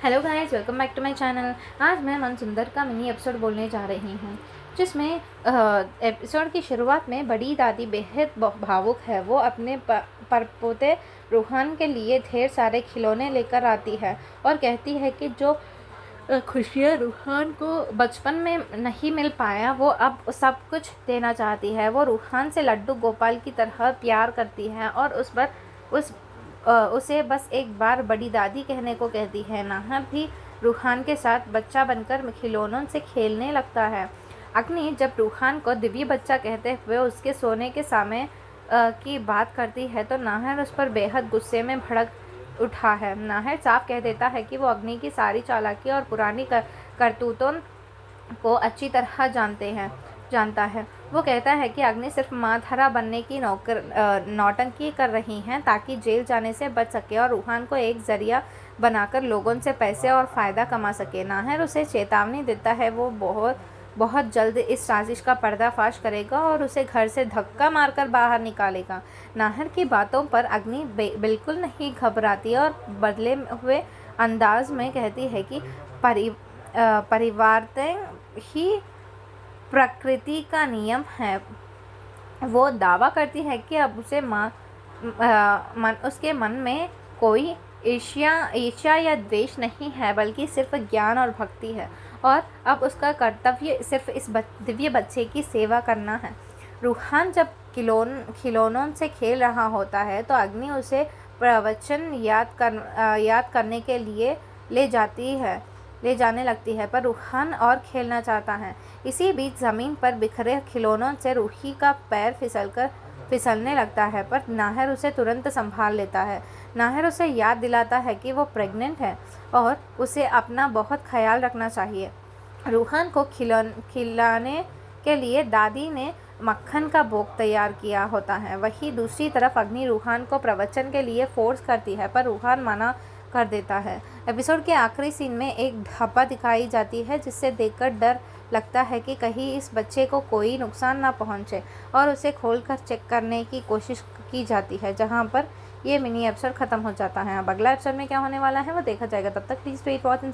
Hello guys, welcome back to my channel. आज मैं मन सुंदर का मिनी एपिसोड बोलने जा रही हूँ, जिसमें एपिसोड की शुरुआत में बड़ी दादी बेहद भावुक है। वो अपने परपोते रूहान के लिए ढेर सारे खिलौने लेकर आती है और कहती है कि जो खुशियाँ रूहान को बचपन में नहीं मिल पाया, वो अब सब कुछ देना चाहती है। वो रूहान से लड्डू गोपाल की तरह प्यार करती है और उसे बस एक बार बड़ी दादी कहने को कहती है। नाहर भी रूहान के साथ बच्चा बनकर खिलौनों से खेलने लगता है। अग्नि जब रूहान को दिव्य बच्चा कहते हुए उसके सोने के समय की बात करती है तो नाहर उस पर बेहद गुस्से में भड़क उठा है। नाहर साफ कह देता है कि वो अग्नि की सारी चालाकी और पुरानी करतूतों को अच्छी तरह जानता है। वो कहता है कि अग्नि सिर्फ माधरा बनने की नौटंकी कर रही हैं ताकि जेल जाने से बच सके और रूहान को एक जरिया बनाकर लोगों से पैसे और फ़ायदा कमा सके। नाहर उसे चेतावनी देता है वो बहुत जल्द इस साजिश का पर्दाफाश करेगा और उसे घर से धक्का मारकर बाहर निकालेगा। नाहर की बातों पर अग्नि बिल्कुल नहीं घबराती और बदले हुए अंदाज में कहती है कि परिवारतः ही प्रकृति का नियम है। वो दावा करती है कि अब उसके मन में कोई ईर्ष्या या द्वेष नहीं है, बल्कि सिर्फ ज्ञान और भक्ति है और अब उसका कर्तव्य सिर्फ इस दिव्य बच्चे की सेवा करना है। रूहान जब खिलौनों से खेल रहा होता है तो अग्नि उसे प्रवचन याद करने के लिए ले जाने लगती है, पर रूहान और खेलना चाहता है। इसी बीच ज़मीन पर बिखरे खिलौनों से रूही का पैर फिसलने लगता है, पर नाहर उसे तुरंत संभाल लेता है। नाहर उसे याद दिलाता है कि वो प्रेग्नेंट है और उसे अपना बहुत ख्याल रखना चाहिए। रूहान को खिलाने के लिए दादी ने मक्खन का भोग तैयार किया होता है। वहीं दूसरी तरफ अग्नि रूहान को प्रवचन के लिए फोर्स करती है, पर रूहान मना कर देता है। एपिसोड के आखिरी सीन में एक ढाबा दिखाई जाती है, जिससे देखकर डर लगता है कि कहीं इस बच्चे को कोई नुकसान ना पहुंचे और उसे खोलकर चेक करने की कोशिश की जाती है, जहां पर ये मिनी एपिसोड ख़त्म हो जाता है। अब अगला एपिसोड में क्या होने वाला है वो देखा जाएगा। तब तक प्लीज़ वेट वॉच एंड